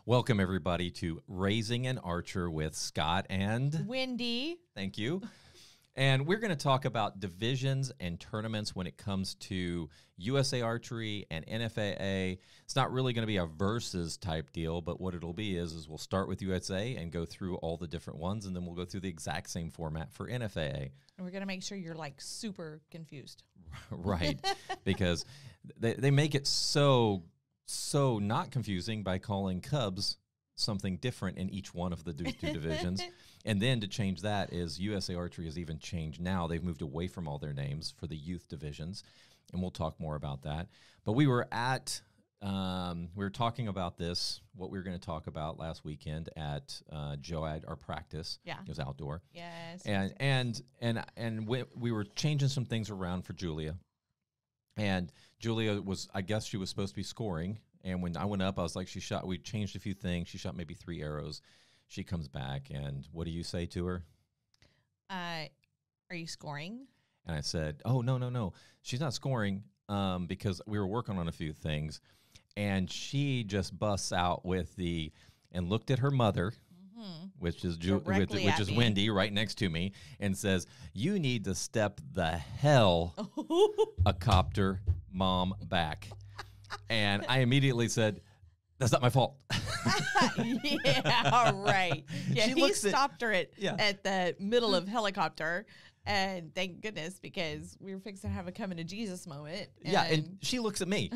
Welcome, everybody, to Raising an Archer with Scott and Wendy. Thank you. And we're going to talk about divisions and tournaments when it comes to USA Archery and NFAA. It's not really going to be a versus type deal, but what it'll be is we'll start with USA and go through all the different ones, and then we'll go through the exact same format for NFAA. And we're going to make sure you're like super confused. Right, because they make it so not confusing by calling Cubs something different in each one of the two divisions. And then to change that is USA Archery has even changed now. They've moved away from all their names for the youth divisions, and we'll talk more about that. But we were at, we were talking about this, what we were going to talk about last weekend at JOAD, our practice. Yeah. It was outdoor. Yes. And we were changing some things around for Julia. And Julia was, I guess she was supposed to be scoring. And when I went up, I was like, we changed a few things. She shot maybe 3 arrows. She comes back, and what do you say to her? Are you scoring? And I said, oh, no. She's not scoring because we were working on a few things. And she just busts out with and looked at her mother, which is Wendy right next to me, and says, you need to step the hell a copter mom back. And I immediately said, that's not my fault. Yeah, right. Yeah, he stopped her at the middle of helicopter. And thank goodness, because we were fixing to have a coming to Jesus moment. And she looks at me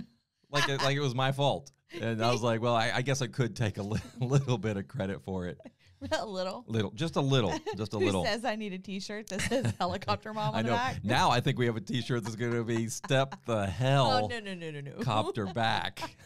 like it was my fault. And I was like, well, I guess I could take a little bit of credit for it. A little. Just a little. Who says I need a T-shirt that says helicopter mom on the back? Now I think we have a T-shirt that's going to be step the hell no. copter back.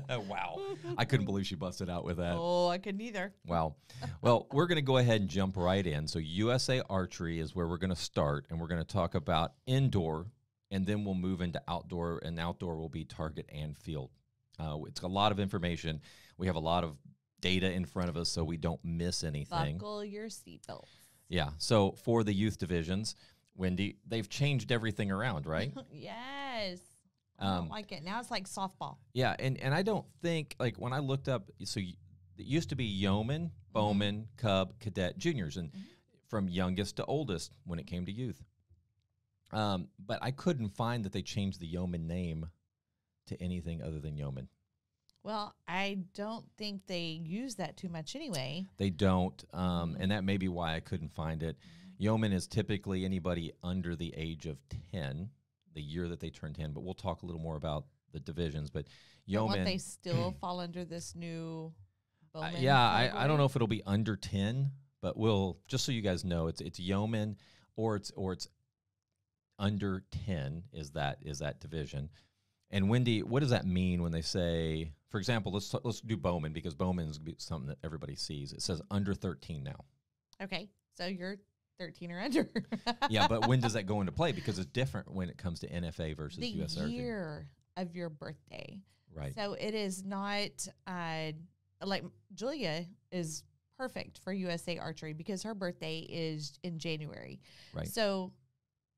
Wow. I couldn't believe she busted out with that. Oh, I couldn't either. Wow. Well, we're going to go ahead and jump right in. So USA Archery is where we're going to start, and we're going to talk about indoor, and then we'll move into outdoor, and outdoor will be target and field. It's a lot of information. We have a lot of data in front of us so we don't miss anything. Buckle your seatbelts. Yeah. So for the youth divisions, Wendy, they've changed everything around, right? Yes. I don't like it. Now it's like softball. Yeah. And I don't think, like, when I looked up, so it used to be yeoman, bowman, cub, cadet, juniors, and from youngest to oldest when it came to youth. But I couldn't find that they changed the yeoman name to anything other than yeoman. Well, I don't think they use that too much anyway. They don't, and that may be why I couldn't find it. Yeoman is typically anybody under the age of 10, the year that they turn 10, but we'll talk a little more about the divisions. But yeoman... Won't they still fall under this new bowman? I don't know if it'll be under 10, but we'll, just so you guys know, it's yeoman or it's under 10 is that division. And Wendy, what does that mean when they say, for example, let's do bowman, because bowman is something that everybody sees. It says under 13 now. Okay, so you're 13 or under. Yeah, but when does that go into play? Because it's different when it comes to NFA versus US Archery. The year of your birthday. Right. So it is not, like Julia is perfect for USA Archery because her birthday is in January. Right. So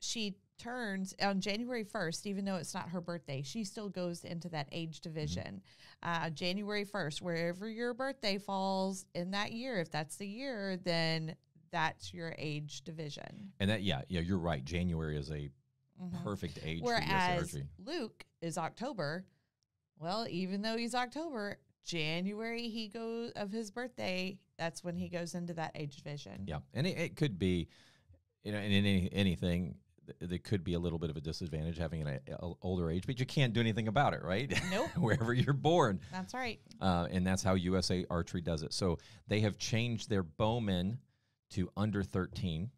she turns on January 1st, even though it's not her birthday, she still goes into that age division. January 1st, wherever your birthday falls in that year, if that's the year, then that's your age division. And that, yeah, you're right. January is a perfect age for USA Archery. Whereas Luke is October. Well, even though he's October, January he goes of his birthday, that's when he goes into that age division. Yeah, and it could be, in anything, there could be a little bit of a disadvantage having an older age, but you can't do anything about it, right? Nope. Wherever you're born. That's right. And that's how USA Archery does it. So they have changed their bowman to under 13.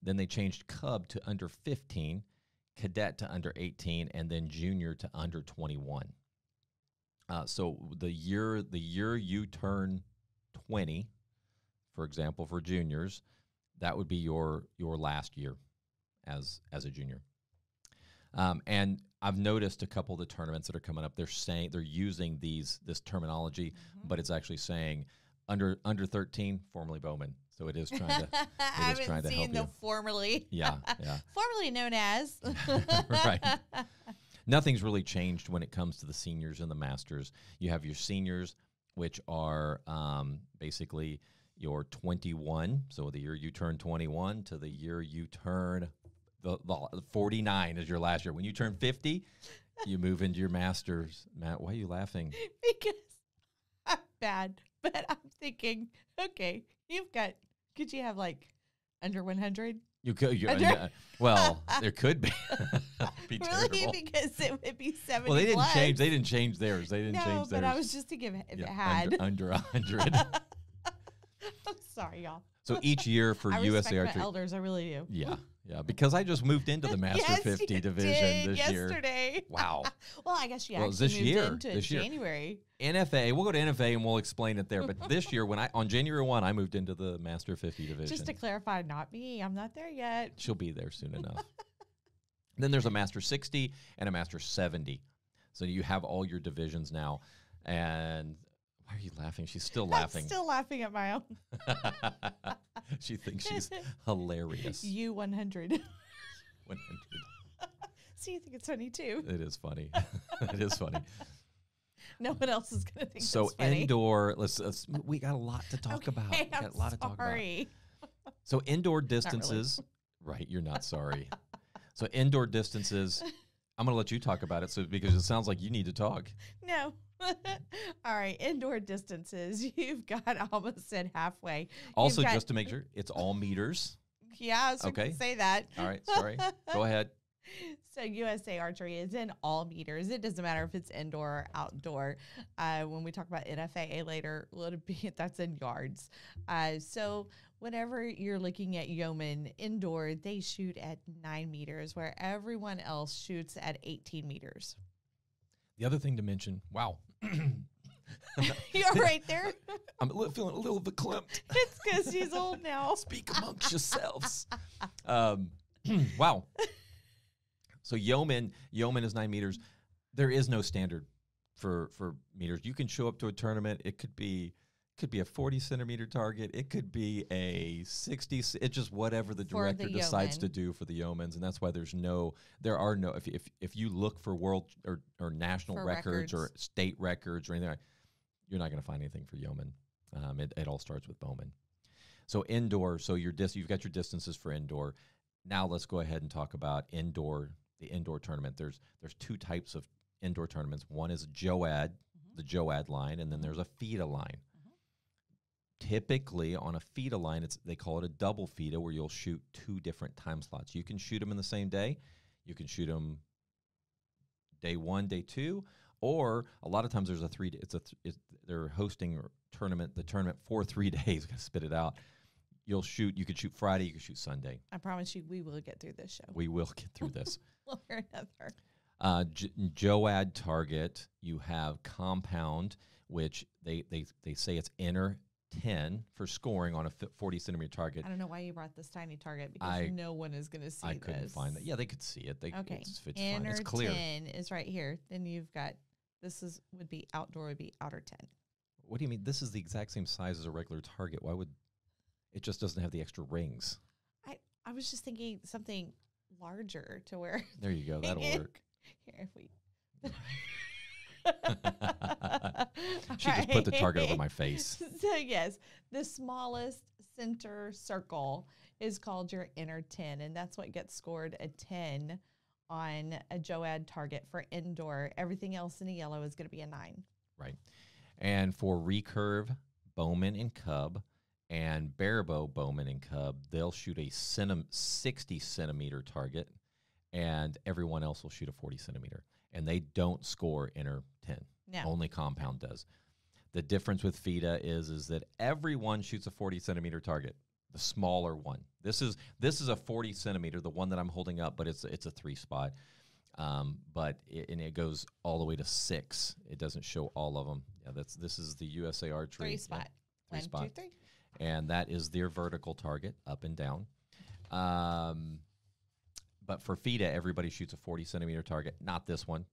Then they changed cub to under 15, cadet to under 18, and then junior to under 21. So the year you turn 20, for example, for juniors, that would be your last year as a junior. And I've noticed a couple of the tournaments that are coming up, they're using this terminology, but it's actually saying under 13, formerly bowman. So it is trying to I haven't seen the formerly. Yeah. Formerly known as. Right. Nothing's really changed when it comes to the seniors and the masters. You have your seniors which are basically your 21. So the year you turn 21 to the year you turn the 49 is your last year. When you turn 50, you move into your master's. Matt, why are you laughing? Because I'm bad, but I'm thinking, okay, could you have like under 100? You could. Under- Well, there could be. Be Really? terrible. Because it would be 70. Well, they didn't plus. change. They didn't change theirs. They didn't No, change theirs. but I was just thinking if it Yeah, had. under 100. I'm sorry, y'all. So each year for I USA respect Archery. my elders. I really do. Yeah, because I just moved into the Master Yes, 50 you division did this year. yesterday. Wow. Well, I guess you Well, actually this moved year, into this year. January. NFAA, we'll go to NFAA and we'll explain it there. But this year, on January 1, I moved into the Master 50 division. Just to clarify, not me. I'm not there yet. She'll be there soon enough. Then there's a Master 60 and a Master 70. So you have all your divisions now. And why are you laughing? She's still laughing. I'm still laughing at my own. She thinks she's hilarious. You 100. 100. So you think it's funny too? It is funny. It is funny. No one else is going to think So that's funny. indoor, we got a lot to talk about. We got I'm a lot to talk about. sorry. So indoor distances, right? You're not sorry. So indoor distances, I'm going to let you talk about it. So because it sounds like you need to talk. No. All right. Indoor distances. You've got almost said halfway. Also, just to make sure, it's all meters. Yeah, I was going to say that. All right. Sorry. Go ahead. So USA Archery is in all meters. It doesn't matter if it's indoor or outdoor. When we talk about NFAA later, that's in yards. So whenever you're looking at yeoman indoor, they shoot at 9 meters, where everyone else shoots at 18 meters. The other thing to mention, wow. You're right there. I'm feeling a little bit clamped. It's because she's old now. Speak amongst yourselves. Wow. So yeoman is 9 meters. There is no standard for meters. You can show up to a tournament. It could be a 40 centimeter target. It could be a 60. It's just whatever the director decides to do for the yeomans, and that's why there are no. If you look for world or national records or state records or anything, you're not going to find anything for yeoman. It all starts with bowman. So indoor. So you've got your distances for indoor. Now let's go ahead and talk about the indoor tournament. There's two types of indoor tournaments. One is JOAD, the JOAD line, and then there's a FIDA line. Typically, on a FIDA line, they call it a double FIDA, where you'll shoot 2 different time slots. You can shoot them in the same day. You can shoot them day 1, day 2, or a lot of times there's they're hosting the tournament for 3 days. Got to spit it out. You could shoot Friday, you could shoot Sunday. I promise you, we will get through this show. We will get through this. One or another. JOAD target, you have compound, which they say it's inner 10 for scoring on a 40 centimeter target. I don't know why you brought this tiny target, because no one is going to see this. I couldn't find that. Yeah, they could see it. Okay. It's inner fine. It's clear. 10 is right here. Then you've got, would be outdoor, would be outer 10. What do you mean? This is the exact same size as a regular target. Why would it just doesn't have the extra rings? I was just thinking something larger to where. There you go. That'll work. Here, if we. She just put the target over my face. So yes, the smallest center circle is called your inner 10, and that's what gets scored a 10 on a JOAD target for indoor. Everything else in the yellow is going to be a 9. Right. And for recurve, bowman and cub, and barebow bowman and cub, they'll shoot a 60 centimeter target, and everyone else will shoot a 40 centimeter. And they don't score inner 10. No. Only compound does. The difference with FIDA is that everyone shoots a 40 centimeter target, the smaller one. This is a 40 centimeter, the one that I'm holding up, but it's a 3-spot. But it goes all the way to 6. It doesn't show all of them. Yeah, this is the USA Archery 3-spot. Yeah, 3-spot. 1, 2, 3. And that is their vertical target, up and down. But for FIDA, everybody shoots a 40 centimeter target. Not this one.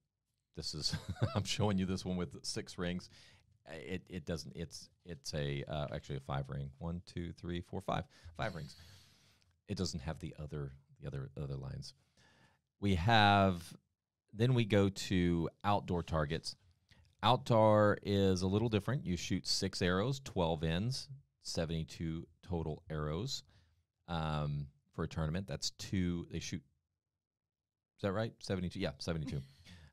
This is I'm showing you this one with 6 rings. It doesn't. It's actually a 5 ring. 1, 2, 3, 4, 5. 5 rings. It doesn't have the other lines. Then we go to outdoor targets. Outdoor is a little different. You shoot 6 arrows, 12 ends, 72 total arrows for a tournament. That's 2. They shoot, is that right? 72? Yeah, 72.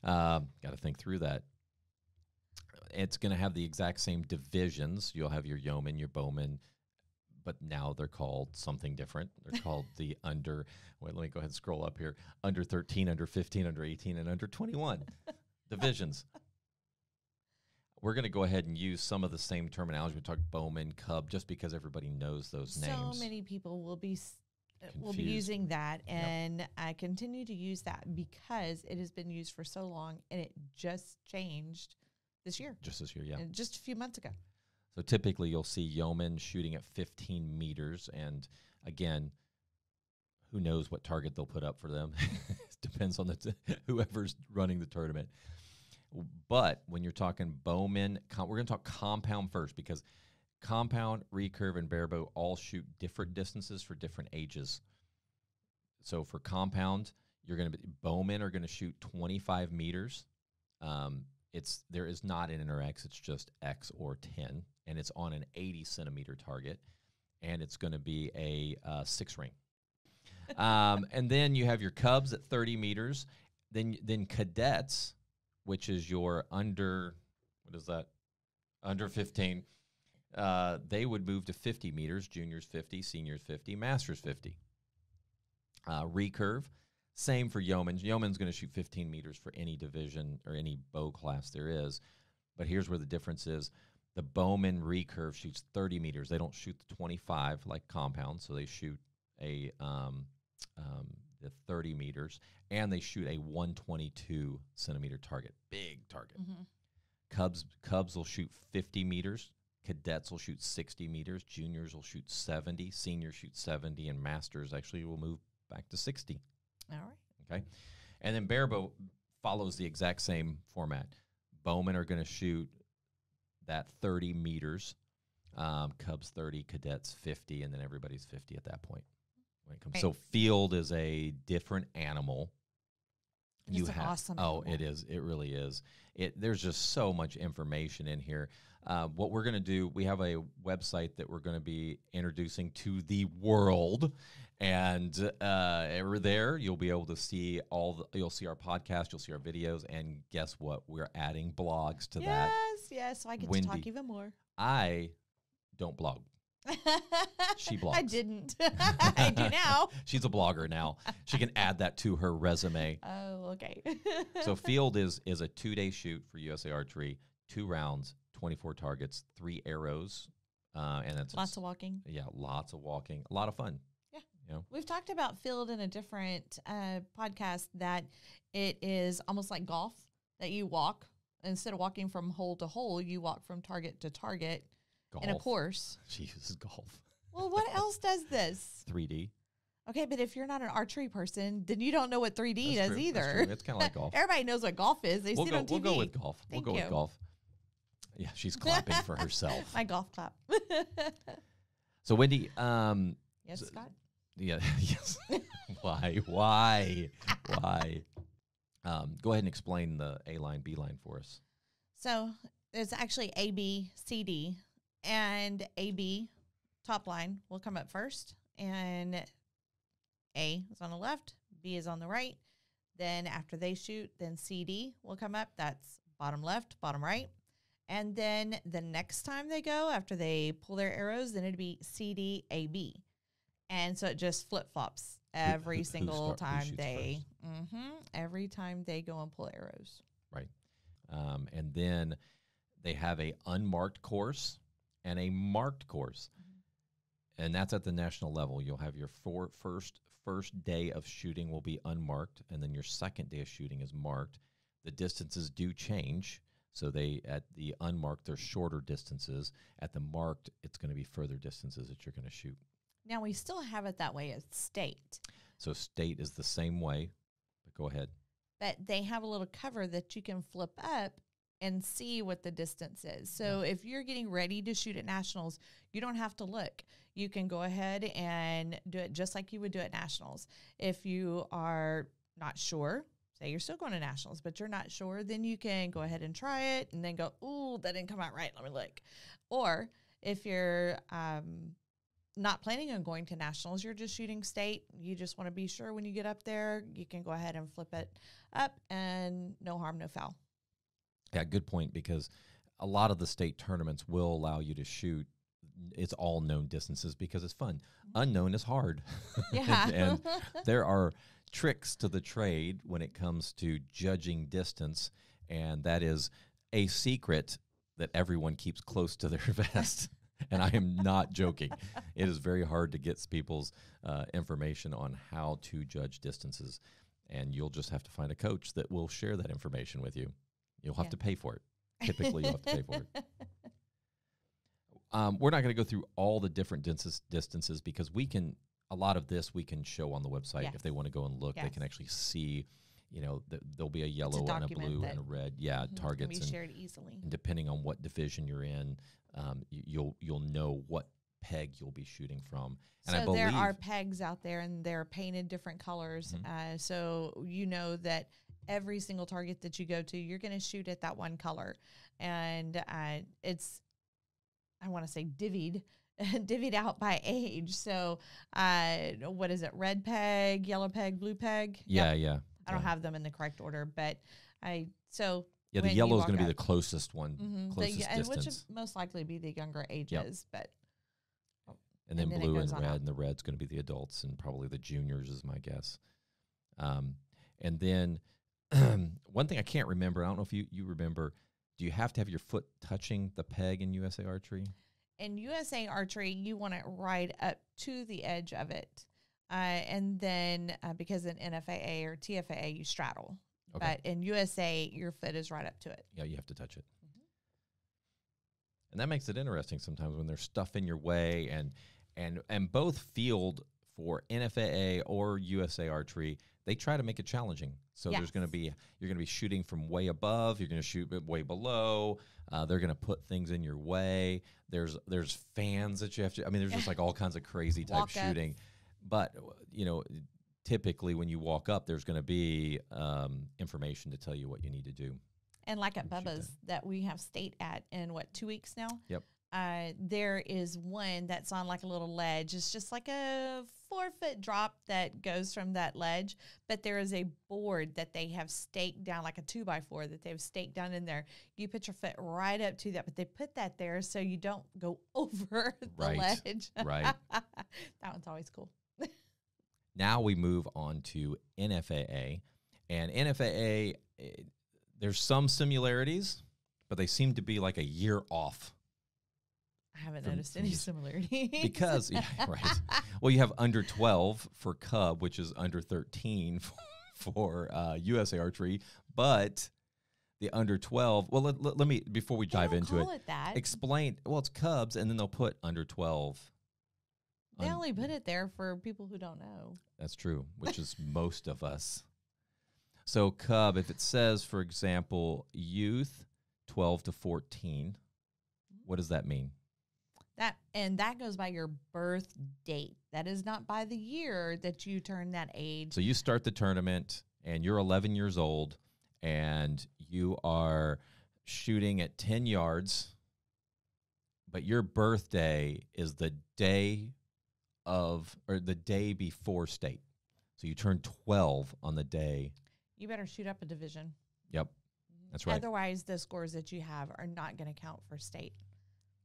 Got to think through that. It's going to have the exact same divisions. You'll have your yeoman, your bowman, but now they're called something different. They're called the under, wait, let me go ahead and scroll up here. Under 13, under 15, under 18, and under 21 divisions. We're going to go ahead and use some of the same terminology. We talked bowman, cub, just because everybody knows those names. So many people will be Confused. using that, and I continue to use that because it has been used for so long, and it just changed this year. Just this year, yeah. Just a few months ago. So typically you'll see yeomen shooting at 15 meters, and again, who knows what target they'll put up for them. It depends on whoever's running the tournament. But when you're talking bowmen, we're going to talk compound first, because compound, recurve, and barebow all shoot different distances for different ages. So for compound, bowmen are going to shoot 25 meters. There is not an inter-X, it's just X or 10, and it's on an 80 centimeter target, and it's going to be a 6 ring. And then you have your cubs at 30 meters. Then cadets, which is your under 15. They would move to 50 meters, juniors 50, seniors 50, masters 50. Recurve, same for yeomen. Yeoman's going to shoot 15 meters for any division or any bow class there is. But here's where the difference is. The bowman recurve shoots 30 meters. They don't shoot the 25 like compound, so they shoot the 30 meters, and they shoot a 122 centimeter target, big target. Mm-hmm. Cubs will shoot 50 meters. Cadets will shoot 60 meters. Juniors will shoot 70. Seniors shoot 70, and masters actually will move back to 60. All right. Okay. And then barebow follows the exact same format. Bowmen are going to shoot that 30 meters. Cubs 30, cadets 50, and then everybody's 50 at that point. When it comes. Right. So field is a different animal. It's an awesome animal. It is. It really is. There's just so much information in here. What we're going to do, we have a website that we're going to be introducing to the world. And over there, you'll be able to see you'll see our podcast, you'll see our videos, and guess what? We're adding blogs to that. Yes, so I get Wendy, to talk even more. I don't blog. She blogs. I didn't. I do now. She's a blogger now. She can add that to her resume. Oh, okay. So field is a 2-day shoot for USA Archery, 2 rounds, 24 targets, 3 arrows, and that's lots of walking. Yeah, lots of walking, a lot of fun. Yeah, you know? We've talked about field in a different podcast, that it is almost like golf, that you walk instead of walking from hole to hole, you walk from target to target. Golf. In a course. Jesus, golf. Well, what else does this? 3D. Okay, but if you're not an archery person, then you don't know what 3D That's does true. either. That's true. It's kind of like golf. Everybody knows what golf is. They see it on TV. We'll go with golf. Thank We'll go you. with golf. Yeah, she's clapping for herself. My golf clap. So, Wendy. Yes, Scott? Yeah, yes. Why? Go ahead and explain the A line, B line for us. So, there's actually A, B, C, D. And AB, top line, will come up first. And A is on the left, B is on the right. Then after they shoot, then CD will come up. That's bottom left, bottom right. And then the next time they go, after they pull their arrows, then it'd be CD, AB. And so it just flip-flops every single time they, every time they go and pull arrows. Right. And then they have a unmarked course and a marked course. And that's at the national level. You'll have your first day of shooting will be unmarked, and then your second day of shooting is marked. The distances do change. So at the unmarked, they're shorter distances. At the marked, it's going to be further distances that you're going to shoot. Now, we still have it that way at state. So state is the same way, but go ahead. But they have a little cover that you can flip up and see what the distance is. So if you're getting ready to shoot at nationals, you don't have to look. You can go ahead and do it just like you would do at nationals. If you are not sure, say you're still going to nationals, but you're not sure, then you can go ahead and try it and then go, ooh, that didn't come out right. Let me look. Or if you're not planning on going to nationals, you're just shooting state, you just want to be sure when you get up there, you can go ahead and flip it up and no harm, no foul. Yeah, good point, because a lot of the state tournaments will allow you to shoot. It's all known distances because it's fun. Unknown is hard. Yeah. and there are tricks to the trade when it comes to judging distance, and that is a secret that everyone keeps close to their vest. And I am not joking. It is very hard to get people's information on how to judge distances, and you'll just have to find a coach that will share that information with you. You'll have to pay for it. Typically, you'll have to pay for it. We're not going to go through all the different distances because a lot of this we can show on the website. Yes. If they want to go and look, they can actually see, there'll be a yellow and a blue and a red. Yeah, targets. Can be shared easily. And depending on what division you're in, you'll know what peg you'll be shooting from. And so I believe there are pegs out there, and they're painted different colors. So you know that every single target that you go to, you're going to shoot at that one color. And it's, I want to say divvied out by age. So what is it? Red peg, yellow peg, blue peg? Yeah, yeah. I don't have them in the correct order, but the yellow is going to be the closest one, closest distance. Which would most likely be the younger ages, but. And then blue and red, and the red's going to be the adults, and probably the juniors is my guess. And then one thing I can't remember, I don't know if you remember, do you have to have your foot touching the peg in USA Archery? In USA Archery, you want it right up to the edge of it. And then because in NFAA or TFAA, you straddle. Okay. But in USA, your foot is right up to it. Yeah, you have to touch it. And that makes it interesting sometimes when there's stuff in your way, and both field for NFAA or USA Archery, they try to make it challenging. So you're going to be shooting from way above, you're going to shoot way below. They're going to put things in your way. There's fans that you have to. I mean, there's just like all kinds of crazy type shooting. But typically when you walk up, there's going to be information to tell you what you need to do. And like at Bubba's that we have state at in 2 weeks now? Yep. There is one that's on like a little ledge. It's just like a 4-foot drop that goes from that ledge. But there is a board that they have staked down, like a 2x4 that they've staked down in there. You put your foot right up to that, but they put that there so you don't go over the ledge. Right. That one's always cool. Now we move on to NFAA. And NFAA, there's some similarities, but they seem to be like a year off. I haven't noticed any similarity. Because, right. Well, you have under 12 for Cub, which is under 13 for USA Archery. But the under 12, well, let me, before we dive into it, explain, well, it's Cubs, and then they'll put under 12. They only put it there for people who don't know. That's true, which is most of us. So Cub, if it says, for example, youth 12 to 14, what does that mean? That goes by your birth date. That is not by the year that you turn that age. So you start the tournament and you're 11 years old and you are shooting at 10 yards, but your birthday is the day before state. So you turn 12 on the day. You better shoot up a division. Yep, that's right. Otherwise, the scores that you have are not going to count for state.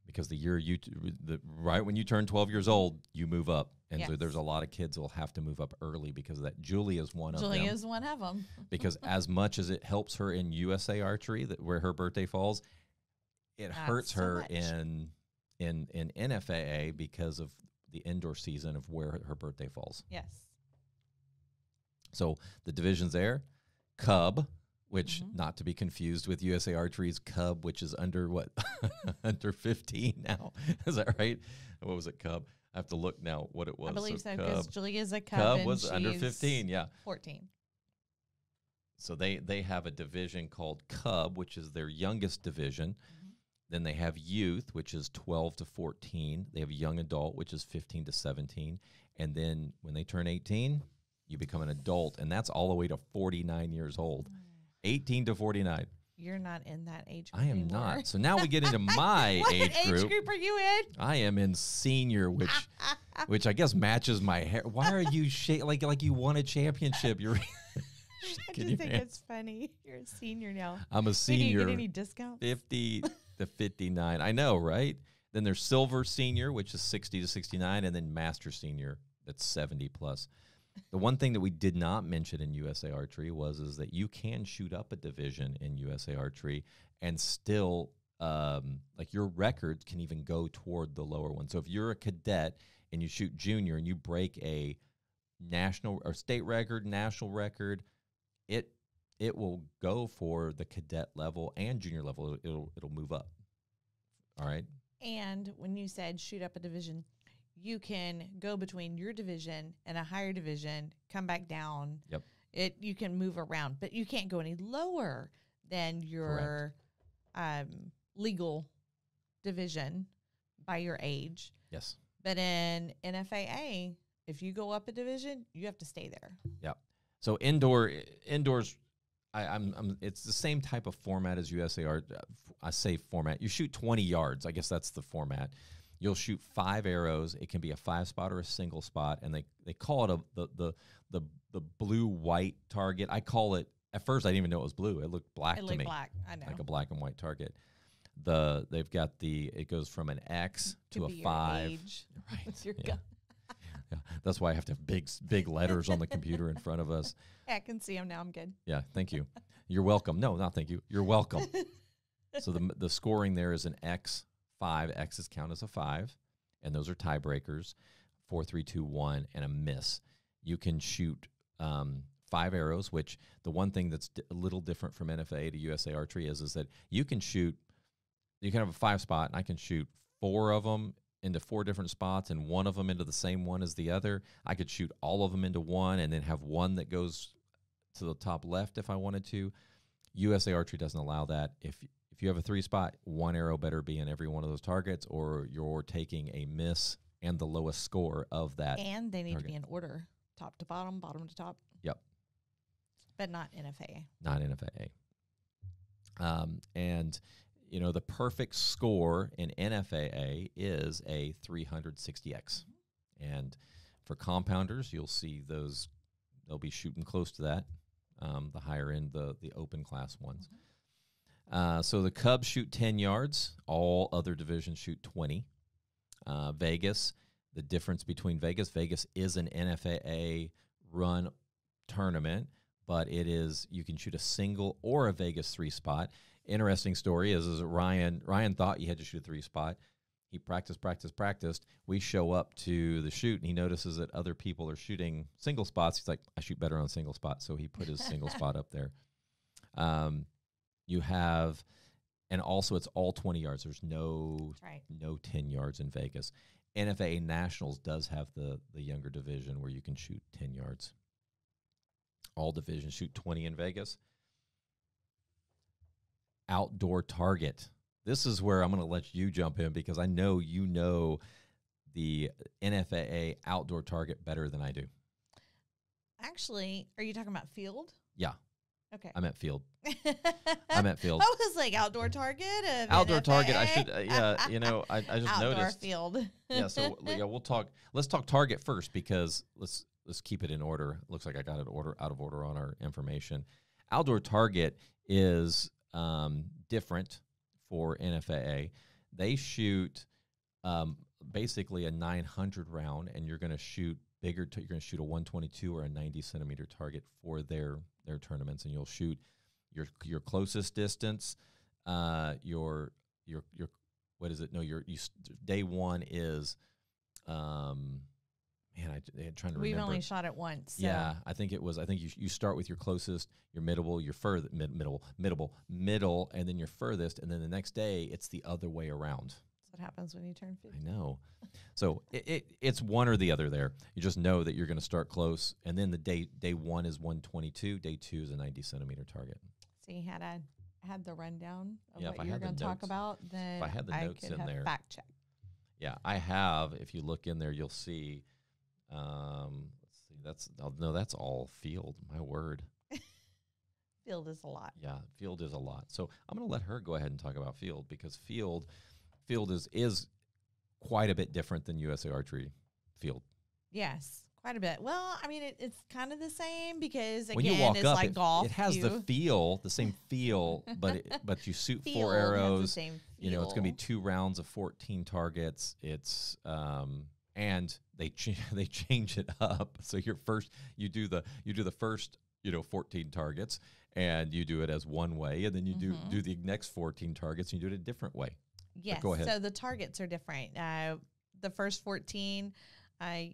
Because the year right when you turn 12 years old, you move up. And so there's a lot of kids who will have to move up early because of that. Julie is one of them. Julie is one of them. Because as much as it helps her in USA Archery, where her birthday falls, it hurts her in NFAA because of the indoor season of where her birthday falls. Yes. So the division's there. Cub, which not to be confused with USA Archery's Cub, which is under what? Under 15 now. Is that right? What was it, Cub? I have to look now what it was. I believe so, because Julie is a Cub. Cub was under 15, yeah. 14. So they have a division called Cub, which is their youngest division. Then they have youth, which is 12 to 14. They have young adult, which is 15 to 17. And then when they turn 18, you become an adult, and that's all the way to 49 years old. 18 to 49. You're not in that age group I am anymore. not. So now we get into my What age group. age group are you in? I am in senior, which I guess matches my hair. Why are you like you won a championship? You're I just think it's funny. You're a senior now. I'm a Hey, senior. do you get any discounts? 50 to 59. I know, right? Then there's silver senior, which is 60 to 69, and then master senior, that's 70 plus. The one thing that we did not mention in USA Archery is that you can shoot up a division in USA Archery and still, like your record can even go toward the lower one. So if you're a cadet and you shoot junior and you break a national or state record, national record, it will go for the cadet level and junior level. It'll move up. All right. And when you said shoot up a division, you can go between your division and a higher division, come back down. Yep. You can move around, but you can't go any lower than your legal division by your age. Yes. But in NFAA, if you go up a division, you have to stay there. Yeah. So indoors, it's the same type of format as USA Art. I say format. You shoot 20 yards. I guess that's the format. You'll shoot 5 arrows. It can be a 5-spot or a single spot, and they call it the blue-white target. I call it, at first I didn't even know it was blue. It looked black to me. Black, I know. Like a black and white target. They've got it goes from an X to a 5. Your age Right. with your Yeah. gun. Yeah. That's why I have to have big letters on the computer in front of us. I can see them now. I'm good. Yeah, thank you. You're welcome. No, not thank you. You're welcome. So the scoring there is an X. 5 X's count as a 5, and those are tiebreakers. 4, 3, 2, 1, and a miss. You can shoot 5 arrows, which the one thing that's a little different from NFAA to USA Archery is that you can have a 5-spot, and I can shoot 4 of them into 4 different spots and 1 of them into the same one as the other. I could shoot all of them into one and then have one that goes to the top left if I wanted to. USA Archery doesn't allow that. If you have a 3-spot, 1 arrow better be in every one of those targets, or you're taking a miss and the lowest score of that. And they need target. to be in order, top to bottom, bottom to top. Yep. But not NFAA. Not NFAA. And the perfect score in NFAA is a 360X. And for compounders, you'll see those, they'll be shooting close to that, the higher end, the open class ones. So the Cubs shoot 10 yards. All other divisions shoot 20. Vegas, the difference between Vegas is an NFAA run tournament, but you can shoot a single or a Vegas 3-spot. Interesting story is Ryan thought you had to shoot a 3-spot. He practiced. We show up to the shoot, and he notices that other people are shooting single spots. He's like, I shoot better on single spot, so he put his single spot up there. You have, and also it's all 20 yards. There's no 10 yards in Vegas. NFAA Nationals does have the younger division where you can shoot 10 yards. All divisions shoot 20 in Vegas. Outdoor target. This is where I'm going to let you jump in because I know you know the NFAA outdoor target better than I do. Actually, are you talking about field? Yeah. Okay. I meant field. I meant field. I was like outdoor target. Outdoor NFAA? target. I should. I just outdoor noticed. Field. Yeah. So we'll talk. Let's talk target first because let's keep it in order. Looks like I got it out of order on our information. Outdoor target is different for NFAA. They shoot basically a 900 round, and you're going to shoot bigger. You're going to shoot a 122 or a 90 centimeter target for their tournaments, and you'll shoot your closest distance. Your what is it? No, your day one is I'm trying to remember. We've only shot it once. So. Yeah, I think you start with your closest, your middle, your middle, and then your furthest, and then the next day it's the other way around. That's what happens when you turn 50. I know. So it's one or the other there. You just know that you're going to start close, and then the day one is 122, day 2 is a 90 centimeter target. See, had I had the rundound of what if I you were had the going to talk notes- about, then if I had the notes could in have there. fact checked. Yeah, I have. If you look in there, you'll see. Let's see. That's all field. My word. Field is a lot. Yeah, field is a lot. So I'm going to let her go ahead and talk about field, because field is quite a bit different than USA Archery field. Yes, quite a bit. Well, I mean, it's kind of the same because, When you again, walk it's up, like golf. it has the same feel, but you shoot Field 4 has the same same You know, it's going to be feel. 2 rounds of 14 targets. It's and they change it up. So you do the first 14 targets, and you do it as one way, and then you do the next 14 targets, and you do it a different way. Yes. Go ahead. So the targets are different. The first 14,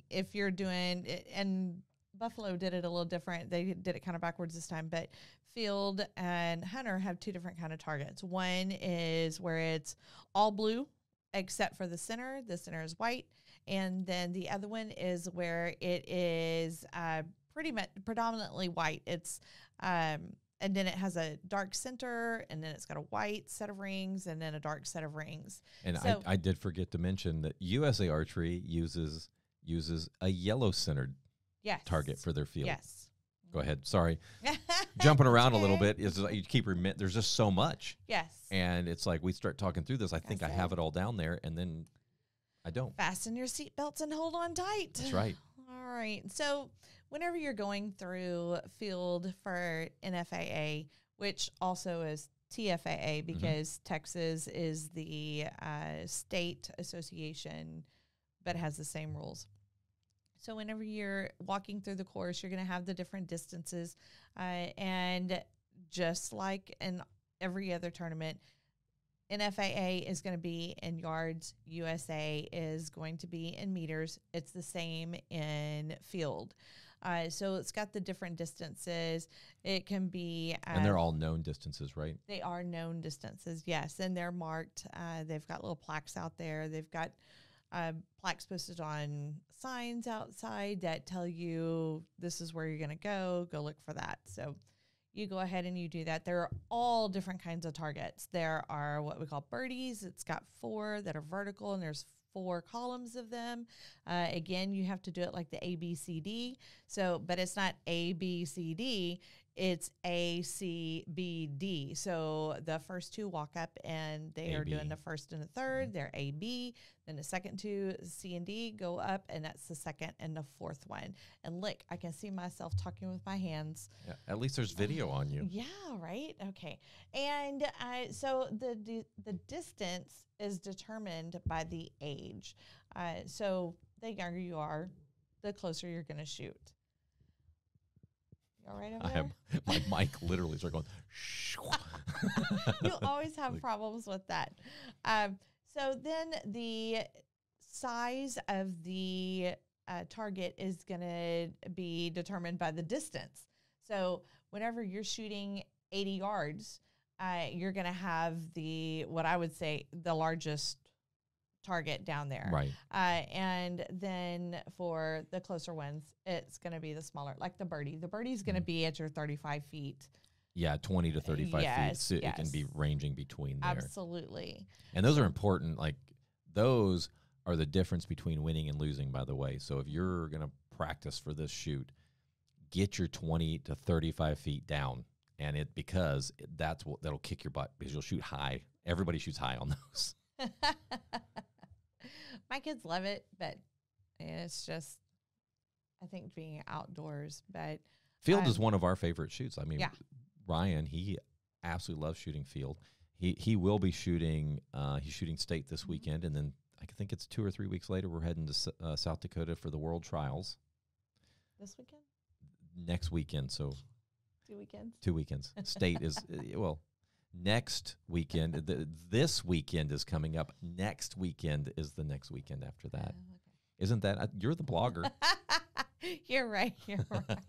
if you're doing it, and Buffalo did it a little different. They did it kind of backwards this time, but Field and Hunter have 2 different kind of targets. One is where it's all blue except for the center. The center is white. And then the other one is where it is pretty much predominantly white. It's and then it has a dark center, and then it's got a white set of rings, and then a dark set of rings. And So- I did forget to mention that USA Archery uses a yellow centered Yes. target for their field. Yes. Go ahead. Sorry. Jumping around a little Okay. bit is like you keep there's just so much. Yes. And it's like we start talking through this. I think I That's have it. it all down there, and then I don't. Fasten your seatbelts and hold on tight. That's right. All right. So whenever you're going through field for NFAA, which also is TFAA because Texas is the state association, but has the same rules. So whenever you're walking through the course, you're going to have the different distances. And just like in every other tournament, NFAA is going to be in yards. USA is going to be in meters. It's the same in field. So it's got the different distances. It can be... And they're all known distances, right? They are known distances, yes. And they're marked. They've got little plaques out there. They've got plaques posted on signs outside that tell you this is where you're going to go. Go look for that. So you go ahead and you do that. There are all different kinds of targets. There are what we call birdies. It's got 4 that are vertical, and there's 4 columns of them. Again, you have to do it like the ABCD. So, but it's not ABCD. It's ACBD. So the first 2 walk up, and they are doing the first and the third. They're AB. Then the second 2, C and D, go up, and that's the second and the 4th one. And look, I can see myself talking with my hands. Yeah. At least there's video on you. Yeah, right? Okay. And so the distance is determined by the age. So the younger you are, the closer you're going to shoot. You all right over there? My mic literally started going, shh. You always have problems with that. So then the size of the target is going to be determined by the distance. So whenever you're shooting 80 yards, you're going to have what I would say, the largest target down there. Right. And then for the closer ones, it's going to be the smaller, like the birdie. The birdie's going to be at your 35 feet. Yeah, 20 to 35 feet. So yes. it can be ranging between there. Absolutely. And those are important. Like, those are the difference between winning and losing, by the way. So if you're going to practice for this shoot, get your 20 to 35 feet down. And because that'll kick your butt, because you'll shoot high. Everybody shoots high on those. My kids love it, but it's just, I think, being outdoors. But Field is one of our favorite shoots. I mean, yeah. Ryan, he absolutely loves shooting field. He will be shooting. He's shooting state this weekend, and then I think it's 2 or 3 weeks later we're heading to South Dakota for the World Trials. This weekend? Next weekend, so 2 weekends? 2 weekends. State is next weekend. This weekend is coming up. Next weekend is the next weekend after that. Okay. Isn't that you're the blogger? You're right. You're right.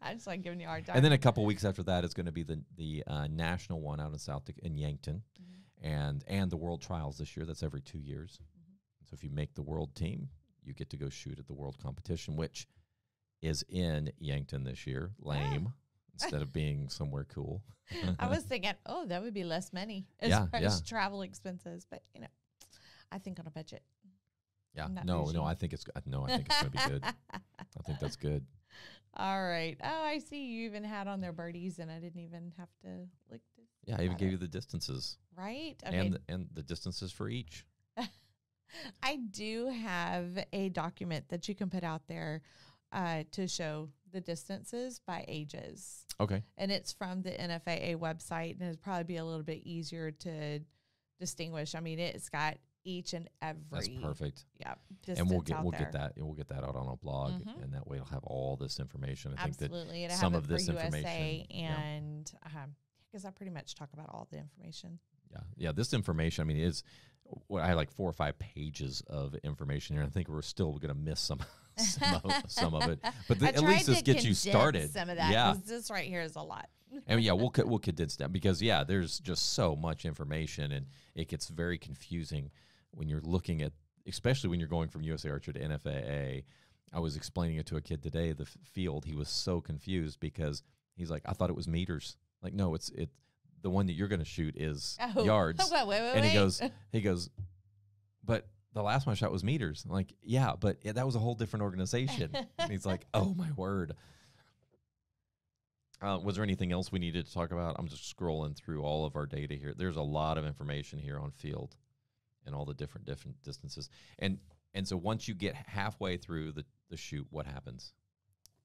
I just like giving you a hard time. And then a couple weeks after that is going to be the national one out in Yankton, and the World Trials this year. That's every 2 years. So if you make the world team, you get to go shoot at the world competition, which is in Yankton this year. Lame. Instead of being somewhere cool. I was thinking, that would be less money as far as travel expenses, but I think on a budget. Yeah, no, I think it's going to be good. I think that's good. All right. Oh, I see you even had on their birdies, and I didn't even have to look. Yeah, I even gave you the distances. Right. Okay. And the distances for each. I do have a document that you can put out there to show the distances by ages. Okay. And it's from the NFAA website, and it'd probably be a little bit easier to distinguish. I mean, it's got each and every. That's perfect. Yeah. And we'll get that out on a blog, and that way it'll have all this information. I Absolutely. think that And some have of it this for information, USA and because I pretty much talk about all the information. Yeah. This information, I mean, is I had like 4 or 5 pages of information here. I think we're still going to miss some of it, but at least this gets you started. Some of that, yeah. because this right here is a lot. And yeah, we'll condense that because there's just so much information, and it gets very confusing when you're looking at, especially when you're going from USA Archery to NFAA. I was explaining it to a kid today, the field. He was so confused because he's like, I thought it was meters. Like, no, it's the one that you're going to shoot is yards. Wait, and he goes, but the last one I shot was meters. I'm like, yeah, but that was a whole different organization. And he's like, oh my word. Was there anything else we needed to talk about? I'm just scrolling through all of our data here. There's a lot of information here on field and all the different distances. And so once you get halfway through the shoot, what happens?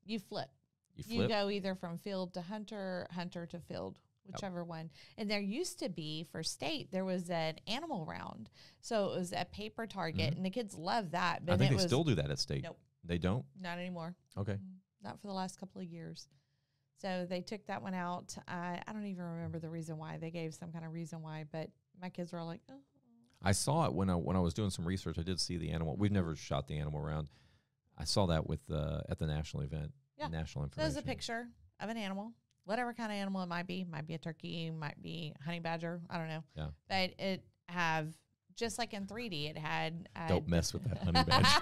You flip. You go either from field to hunter, hunter to field, whichever one. And there used to be, for state, there was an animal round. So it was a paper target, and the kids love that. But I think they still do that at state. Nope. They don't? Not anymore. Okay. Not for the last couple of years. So they took that one out. I don't even remember the reason why. They gave some kind of reason why, but my kids were all like, oh. I saw it when I was doing some research. I did see the animal. We've never shot the animal round. I saw that with at the national event. Yeah. National information. There's a picture of an animal, whatever kind of animal it might be. Might be a turkey, might be honey badger. I don't know. Yeah. But it have, just like in 3D, it had. Don't mess with that honey badger.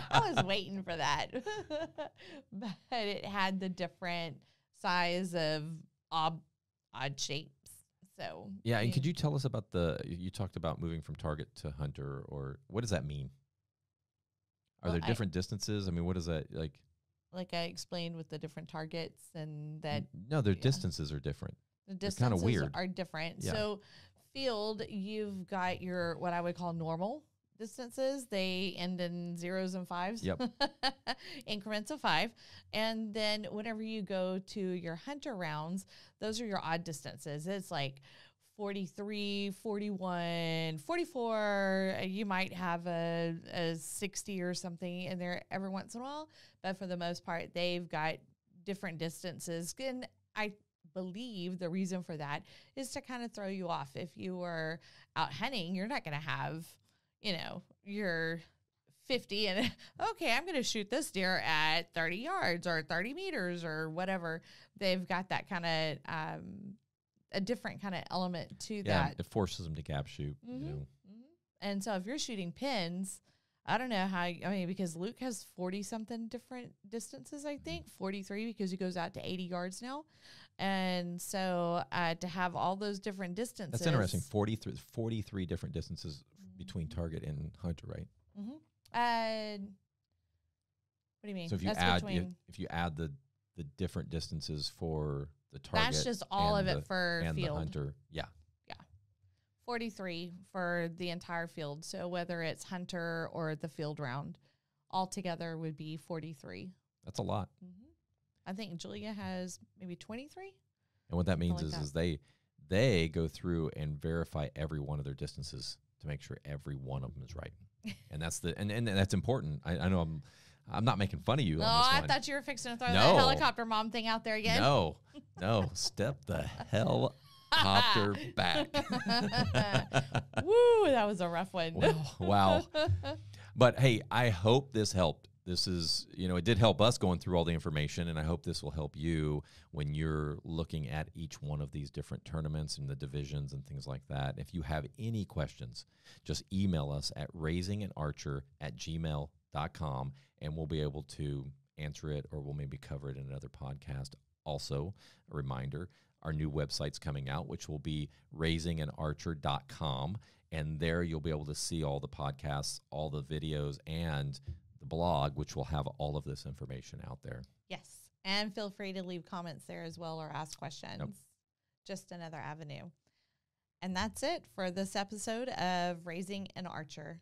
I was waiting for that. But it had the different size of odd shapes. So yeah, and could you tell us about you talked about moving from target to hunter, or what does that mean? Are there different distances? I mean, what is that like? Like I explained with the different targets and that. No, their distances are different. The distances kind of weird. Are different. Yeah. So field, you've got your, what I would call normal distances. They end in 0s and 5s. Yep. Increments of 5. And then whenever you go to your hunter rounds, those are your odd distances. It's like 43, 41, 44. You might have a 60 or something in there every once in a while. But for the most part, they've got different distances. And I believe the reason for that is to kind of throw you off. If you were out hunting, you're not going to have, your 50 and, okay, I'm going to shoot this deer at 30 yards or 30 meters or whatever. They've got that kind of a different kind of element to that. It forces them to gap shoot. And so if you're shooting pins, I don't know how, because Luke has 40-something different distances, I think, 43 because he goes out to 80 yards now. And so to have all those different distances. That's interesting, 43 different distances between target and hunter, right? What do you mean? So if you add the different distances for the target. That's just all of it for and field. The hunter. Yeah. 43 for the entire field. So whether it's hunter or the field round, altogether would be 43. That's a lot. I think Julia has maybe 23. And what that means is they go through and verify every one of their distances to make sure every one of them is right. And that's and that's important. I know I'm not making fun of you. No, on this I one. thought you were fixing to throw that helicopter mom thing out there again. No, step the helicopter back. Woo, that was a rough one. Wow. But hey, I hope this helped. This is, it did help us going through all the information, and I hope this will help you when you're looking at each one of these different tournaments and the divisions and things like that. If you have any questions, just email us at raisinganarcher@gmail.com, and we'll be able to answer it, or we'll maybe cover it in another podcast. Also, a reminder, our new website's coming out, which will be raisinganarcher.com, and there you'll be able to see all the podcasts, all the videos, and the blog, which will have all of this information out there. Yes. And feel free to leave comments there as well or ask questions. Yep. Just another avenue. And that's it for this episode of Raising an Archer.